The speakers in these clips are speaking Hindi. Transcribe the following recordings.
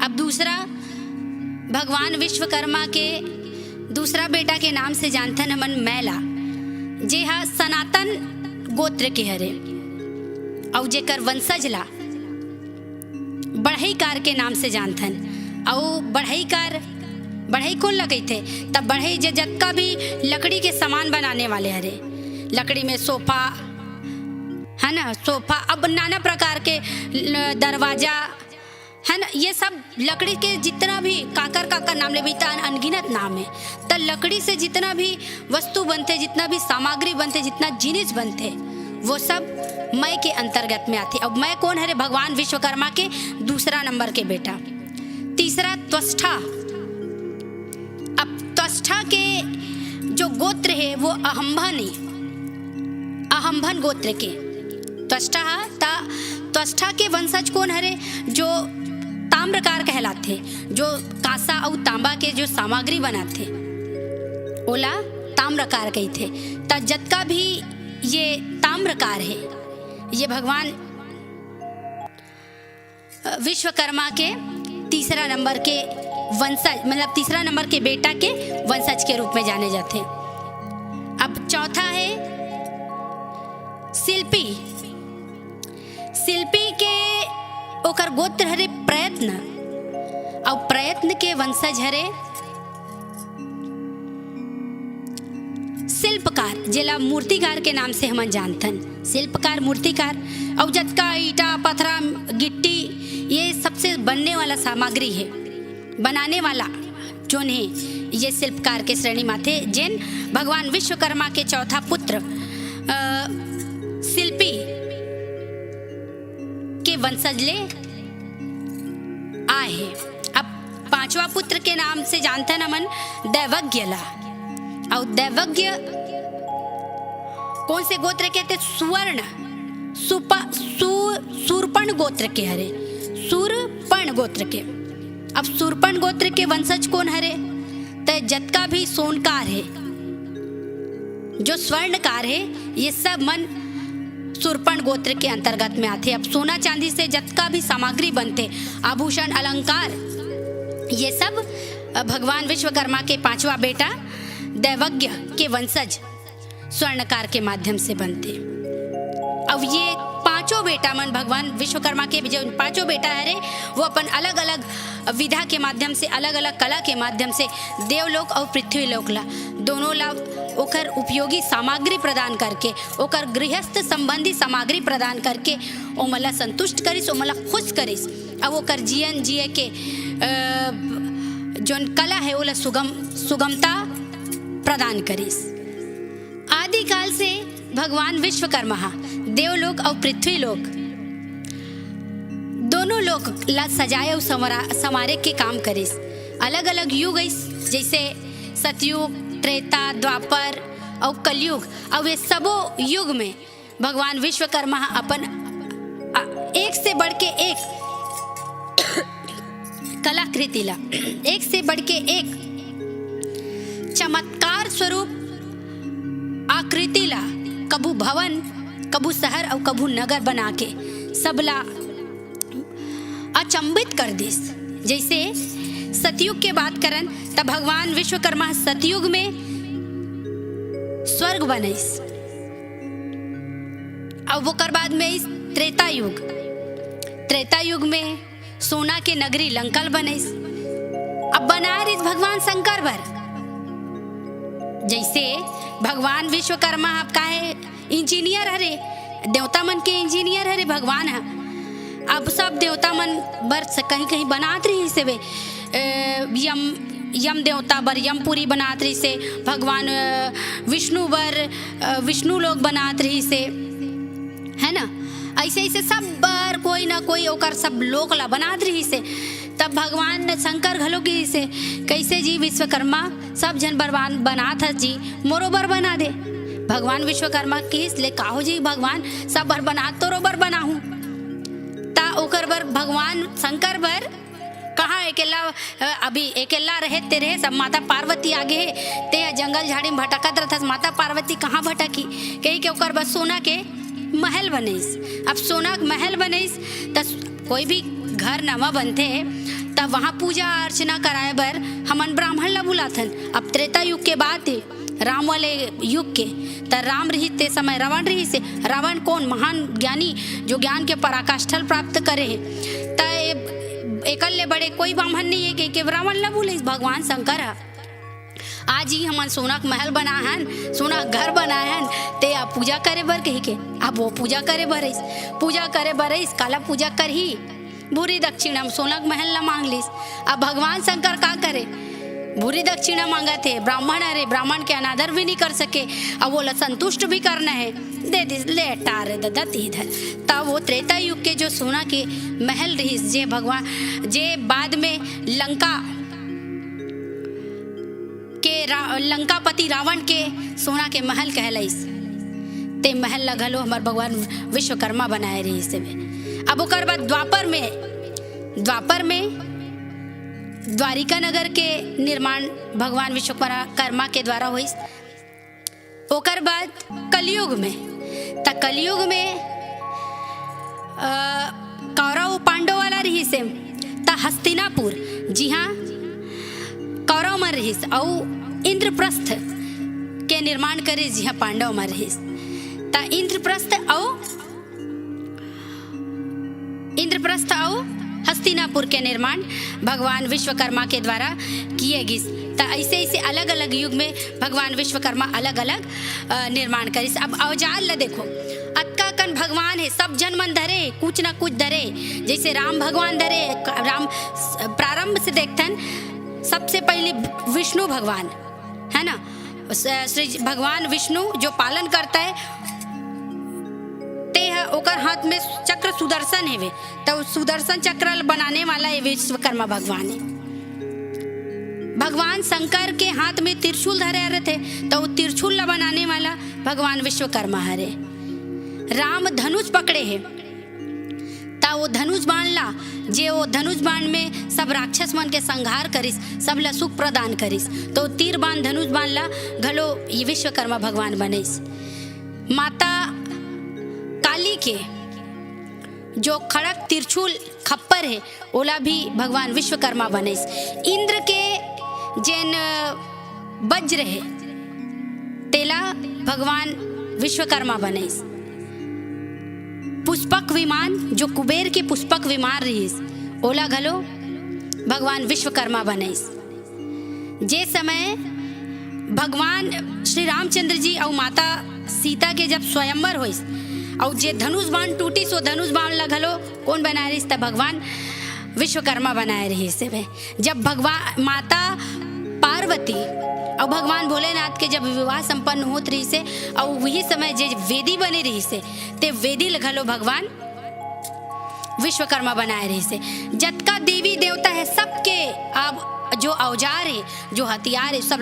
अब दूसरा भगवान विश्वकर्मा के दूसरा बेटा के नाम से जानथन हमन मैला, जे हा सनातन गोत्र के हरे और जेकर वंशज ला बढ़ईकार के नाम से जानथन। और बढ़ई कौन लगई थे? तब बढ़ई जे जत्का भी लकड़ी के सामान बनाने वाले हरे, लकड़ी में सोफा है ना, सोफा, अब नाना प्रकार के दरवाजा है ना, ये सब लकड़ी के जितना भी काकर नाम ले भी अनगिनत नाम है। तो लकड़ी से जितना भी वस्तु बनते, जितना भी सामग्री बनते, जितना जिनिस बनते, वो सब मैं के अंतर्गत में आती। अब मैं कौन है? भगवान विश्वकर्मा के दूसरा नंबर के बेटा। तीसरा त्वष्टा। अब त्वष्टा के जो गोत्र है वो अहंभन गोत्र के त्वष्टा के वंशज कौन हरे? जो ताम्रकार कहलाते, जो कांसा और तांबा के जो सामग्री बनाते ओला ताम्रकार कही थे। त जत्का भी ये ताम्रकार है, ये भगवान विश्वकर्मा के तीसरा नंबर के वंशज, मतलब तीसरा नंबर के बेटा के वंशज के रूप में जाने जाते। अब चौथा है शिल्पी। शिल्पी के ओकर गोत्र हरे प्रयत्न, और प्रयत्न के वंशज हरे शिल्पकार, जेला मूर्तिकार के नाम से हमन जानथन। शिल्पकार, मूर्तिकार, और जत्का ईटा पत्थरा गिट्टी ये सबसे बनने वाला सामग्री है, बनाने वाला जोन है, ये शिल्पकार के श्रेणी में थे। जिन भगवान विश्वकर्मा के चौथा पुत्र शिल्पी के वंशज ले आए हैं। अब पांचवा पुत्र के नाम से जानते हैं हमन दैवज्ञ ला, और दैवज्ञ कौन से गोत्र के थे? सूरपण गोत्र के हरे, सूरपण गोत्र के। अब सूरपण गोत्र के वंशज कौन हरे? तो जत्का भी सोनकार है, जो स्वर्णकार है, ये सब मन सूरपण गोत्र के अंतर्गत में आते। अब सोना चांदी से जत्का भी सामग्री बनते, आभूषण अलंकार, ये सब भगवान विश्वकर्मा के पांचवा बेटा दैवज्ञ के वंशज स्वर्णकार के माध्यम से बनते। अब ये पांचों बेटा मन भगवान विश्वकर्मा के जो पांचों बेटा है वो अपन अलग अलग विधा के माध्यम से, अलग अलग कला के माध्यम से देवलोक और पृथ्वीलोक ला दोनों ला ओकर उपयोगी सामग्री प्रदान करके, ओकर गृहस्थ संबंधी सामग्री प्रदान करके ओमला संतुष्ट करिस, ओमला खुश करिस, अब ओकर जीवन जिए के जोन कला है ओला सुगमता प्रदान करिस। आदिकाल से भगवान विश्वकर्मा देवलोक और पृथ्वीलोक दोनों लोक ला सजाए और संवारे के काम करिस। अलग अलग युग जैसे सतयुग, त्रेता, द्वापर और कलयुग, और वे सबो युग में भगवान विश्वकर्मा अपन एक से बढ़ के एक कलाकृति ला, एक से बढ़ के एक चमत्कार स्वरूप आकृति ला, कबू भवन, कबू शहर और कबू नगर बना के सबला अचंबित कर दिस। जैसे सतयुग के बात करन तब भगवान विश्वकर्मा सतयुग में स्वर्ग बनैस, और वो कर बाद में इस त्रेता युग में सोना के नगरी लंकल बनैस। अब बना रही भगवान शंकर बर, जैसे भगवान विश्वकर्मा आप का है इंजीनियर हरे, देवता मन के इंजीनियर हरे भगवान है। अब सब देवता मन बर कहीं कहीं बनात रही से वे यम देवता बर यमपुरी बनात रही से, भगवान विष्णु बर विष्णु लोग बनात रही से, है ना। ऐसे ऐसे सब बर कोई ना कोई ओकर सब लोक ला बनात रही से। तब भगवान शंकर घलो की से कैसे जी विश्वकर्मा सब जन बरबान बना था जी, मोरो बर बना दे। भगवान विश्वकर्मा की इसलिए काहो जी भगवान सब बर बना तोरो बर बनाहू, ता ओकर बर भगवान शंकर बर कहाँ अकेला, अभी अकेला रहे तेरे सब माता पार्वती आगे है, ते जंगल झाड़ी में भटकत रहता, माता पार्वती कहाँ भटकी, कही के ओकर बस सोना के महल बनैस। अब सोना महल बनैस त कोई भी घर नवा बनते तब वहाँ पूजा अर्चना कराए बर हमन ब्राह्मण ला बुलाथन। अब त्रेता युग के बाद राम वाले युग के त राम रही ते समय रावण रही से। रावण कौन महान ज्ञानी जो ज्ञान के पराकाष्ठल प्राप्त करे है। त एकल बड़े कोई ब्राह्मण नहीं है कि रावण ला बोले भगवान शंकर है। आज ही हमन सोना का महल बनाए हैं, सोना घर बनाए हैं, ते आप पूजा करे बर कही के अब वो पूजा करे बर पूजा करे बर काला पूजा कर ही भूरी दक्षिणा सोना का महल ला मांग लिस। अब भगवान शंकर का करे भूरी दक्षिणा मांगा थे। ब्राह्मण अरे ब्राह्मण के अनादर भी नहीं कर सके, अब वो संतुष्ट भी करना है दे दिस ले टारे दत्त इधर। तब वो त्रेता युग के जो सोना के महल रही जे भगवान जे बाद में लंकापति रावण के सोना के महल कहलाइस। ते महल लगलो हमार भगवान विश्वकर्मा बनाए रही से। अब ओकर बाद द्वापर में द्वारिका नगर के निर्माण भगवान विश्वकर्मा के द्वारा हुई। ओकर बाद कलयुग में कौरव पांडव वाला रही से त हस्तिनापुर, जी हाँ कौरव में रही और इंद्रप्रस्थ के निर्माण करे, जी हाँ पांडव में रही त इंद्रप्रस्थ और हस्तिनापुर के निर्माण भगवान विश्वकर्मा के द्वारा किए गए। तो ऐसे ऐसे अलग अलग युग में भगवान विश्वकर्मा अलग अलग निर्माण करिस। अब औजार ला देखो अक्का कन भगवान है, सब जन मन धरे कुछ ना कुछ धरे। जैसे राम भगवान धरे, राम प्रारंभ से देखतन सबसे पहले विष्णु भगवान है ना, श्री भगवान विष्णु जो पालन करता है ओकर हाथ में चक्र सुदर्शन है। तो सुदर्शन चक्र बनाने वाला है विश्वकर्मा भगवान है। भगवान शंकर के हाथ में त्रिशूल धरे रहे थे, तो वो त्रिशूल बनाने वाला भगवान विश्वकर्मा हरे। राम धनुष पकड़े है, ता वो धनुष बाण ला जे वो धनुष बाण में सब राक्षस मन के संहार करिस, सब ला सुख प्रदान करिस। तो तीर बाण धनुष बाण ला घलो ये विश्वकर्मा भगवान बनिस। माता काली के जो खड़क त्रिशूल खप्पर है ओला भी भगवान विश्वकर्मा बनिस। इंद्र के जैन वज्र है तेला भगवान विश्वकर्मा बनिस। पुष्पक विमान जो कुबेर के पुष्पक विमान रही ओला घलो भगवान विश्वकर्मा बनिस। जे समय भगवान श्री रामचंद्र जी और माता सीता के जब स्वयंवर हुई और जे धनुष बाण टूटी सो धनुष बाण लगलो कौन बनाए रही तब भगवान विश्वकर्मा बनाए रही से। जब भगवान माता पार्वती और भगवान भोलेनाथ के जब विवाह संपन्न होत रही से और वही समय जे वेदी बने रही से ते वेदी लगलो भगवान विश्वकर्मा बनाए रही से। जतका देवी देवता है सबके अब जो औजार है जो हथियार है सब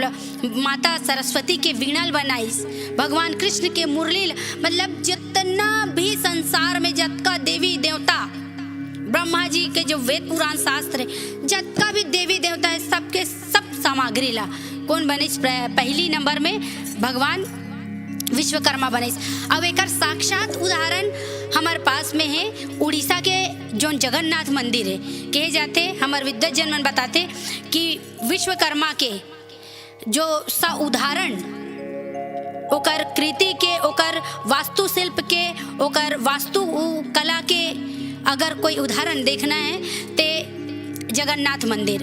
माता सरस्वती के वीणा बनाइस, भगवान कृष्ण के मुरली, मतलब जितना भी संसार में जतका देवी देवता ब्रह्मा जी के जो वेद पुराण शास्त्र है जतका भी देवी देवता है सबके सब सामग्री ला कौन बनिस पहली नंबर में भगवान विश्वकर्मा बनिस। अब एक साक्षात उदाहरण हमारे पास में है उड़ीसा के जो जगन्नाथ मंदिर है। कहे जाते हमारे विद्वत जन मन बताते कि विश्वकर्मा के जो सा उदाहरण ओकर कृति के ओकर वास्तुशिल्प के ओकर वास्तु कला के अगर कोई उदाहरण देखना है ते जगन्नाथ मंदिर,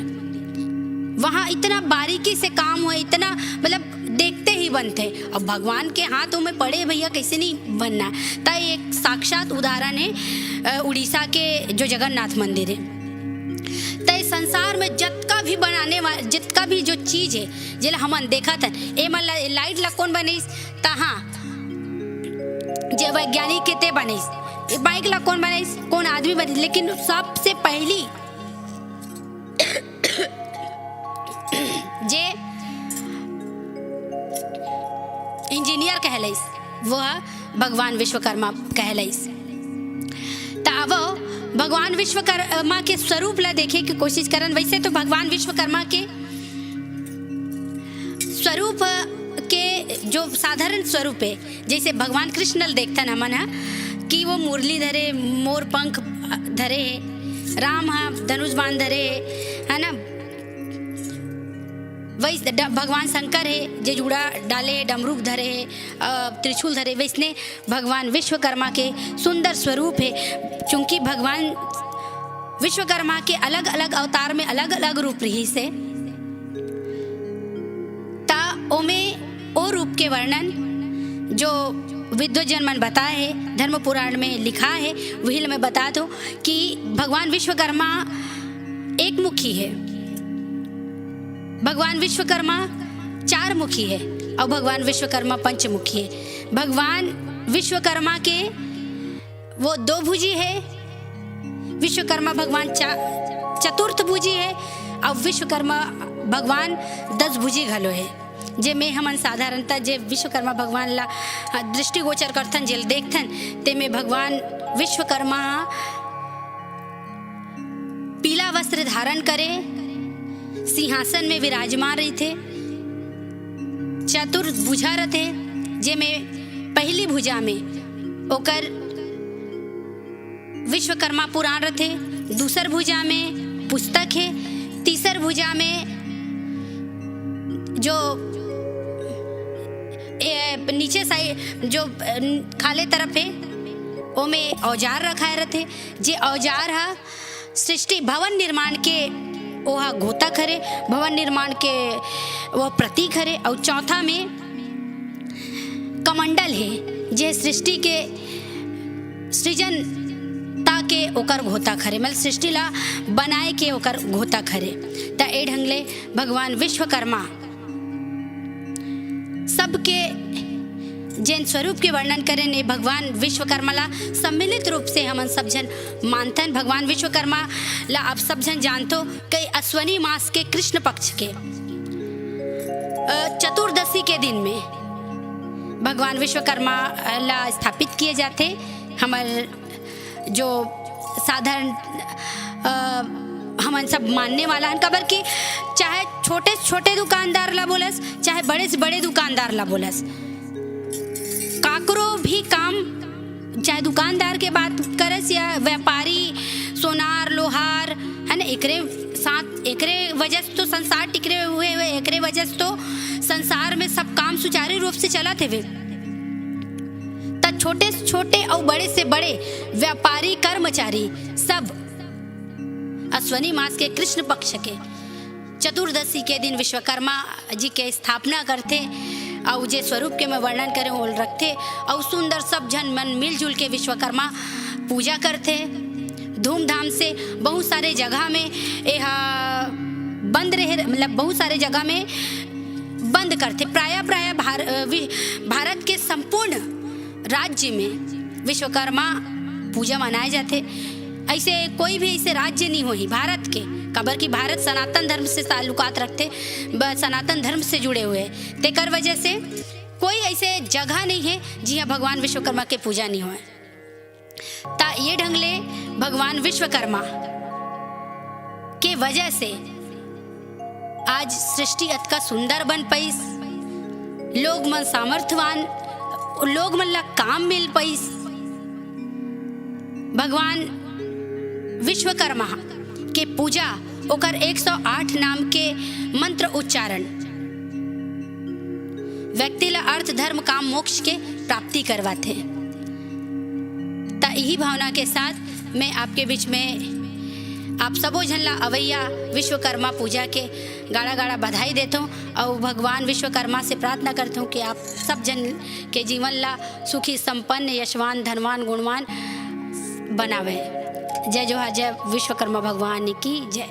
वहाँ इतना बारीकी से काम हुआ, इतना मतलब देखते ही बनते। अब भगवान के हाथों में पड़े भैया कैसे नहीं बनना। तो एक साक्षात उदाहरण है उड़ीसा के जो जगन्नाथ मंदिर है। तो इस संसार में जितना भी बनाने वाला जितना भी जो चीज है जिला हमन देखा था ए मन लाइट ला कौन बनिस तहाँ जे वैज्ञानिक के ते बनिस, बाइक ला कौन बनिस कौन आदमी बनिस, लेकिन सबसे पहली जे इंजीनियर कहलाइस वह भगवान विश्वकर्मा कहलाइस। तब भगवान विश्वकर्मा के स्वरूप ला देखे की कोशिश करन। वैसे तो भगवान विश्वकर्मा के स्वरूप के जो साधारण स्वरूप है जैसे भगवान कृष्ण देखता न मन कि वो मुरली धरे मोर पंख धरे है राम हा धनुष बाण धरे है ना, वही भगवान शंकर है जे जुड़ा डाले डमरूक धरे है, त्रिशूल धरे। वैसने भगवान विश्वकर्मा के सुंदर स्वरूप है, क्योंकि भगवान विश्वकर्मा के अलग अलग अवतार में अलग अलग रूप रही से ता ओमे ओ रूप के वर्णन जो विद्वजन मन बताए है, धर्म पुराण में लिखा है, वही मैं बता दूं कि भगवान विश्वकर्मा एक मुखी है, भगवान विश्वकर्मा चार मुखी है और भगवान विश्वकर्मा पंचमुखी है। भगवान विश्वकर्मा के वो दो भुजी है, विश्वकर्मा भगवान चतुर्थ भुजी है और विश्वकर्मा भगवान 10 भुजी घलो है। जे में हमन साधारणतः जे विश्वकर्मा भगवान ला दृष्टिगोचर करथन, जेल देखथन, ते में भगवान विश्वकर्मा पीला वस्त्र धारण करे, सिंहासन में विराजमान रही थे, चतुर्भुजा रथे, जे में पहली भुजा में ओकर विश्वकर्मा पुराण रथे, दूसर भुजा में पुस्तक है, तीसर भुजा में जो नीचे साइड जो खाले तरफ है ओमे औजार रखाए रहते, जे औजार हा सृष्टि भवन निर्माण के ओहा घोता खरे, भवन निर्माण के वो प्रतीक हरे। और चौथा में कमंडल है, जे सृष्टि के सृजन ताके ओकर घोता खरे, मतलब सृष्टि ला बनाए के ओकर घोता खरे। ता ए ढंगले भगवान विश्वकर्मा सबके जैन स्वरूप के वर्णन करे ने भगवान विश्वकर्मा ला सम्मिलित रूप से हमन सब जन मानतन। भगवान विश्वकर्मा ला आप सब जन जानतो कई अश्वनी मास के कृष्ण पक्ष के चतुर्दशी के दिन में भगवान विश्वकर्मा ला स्थापित किए जाते। हमारे जो साधारण हमन सब मानने वाला है, खबर कि चाहे छोटे छोटे दुकानदार ला बोलस, चाहे बड़े से बड़े दुकानदार ला बोलस, काकरो भी काम, चाहे दुकानदार के बात करस या व्यापारी सोनार लोहार है ना, एकरे साथ एकरे वजह से तो संसार टिकरे हुए, एकरे वजह से तो संसार में सब काम सुचारू रूप से चला थे। वे तब छोटे से छोटे और बड़े से बड़े व्यापारी कर्मचारी सब अश्वनी मास के कृष्ण पक्ष के चतुर्दशी के दिन विश्वकर्मा जी के स्थापना करते और जे स्वरूप के मैं वर्णन करें वो रखते और सुंदर सब जन मन मिलजुल के विश्वकर्मा पूजा करते धूमधाम से। बहुत सारे जगह में यह बंद रहे, मतलब बहुत सारे जगह में बंद करते। प्राय भारत के संपूर्ण राज्य में विश्वकर्मा पूजा मनाए जाते। ऐसे कोई भी ऐसे राज्य नहीं हुई भारत के, खबर की भारत सनातन धर्म से ताल्लुकात रखते, सनातन धर्म से जुड़े हुए, तेकर वजह से कोई ऐसे जगह नहीं है जहाँ भगवान विश्वकर्मा के पूजा नहीं हुए। ता ये ढंगले भगवान विश्वकर्मा के वजह से आज सृष्टि अतका सुंदर बन पाइस, लोग मन सामर्थ्यवान, लोग मन ला काम मिल पाइस। भगवान विश्वकर्मा के पूजा ओकर 108 नाम के मंत्र उच्चारण व्यक्ति ला अर्थ धर्म काम मोक्ष के प्राप्ति करवाते। ता यही भावना के साथ मैं आपके बीच में आप सबो झन ला अवैया विश्वकर्मा पूजा के गाड़ा गाड़ा बधाई देता हूँ और भगवान विश्वकर्मा से प्रार्थना करता हूँ कि आप सब जन के जीवन ला सुखी संपन्न यशवान धनवान गुणवान बनावे। जय जोहार, जय विश्वकर्मा भगवान की जय।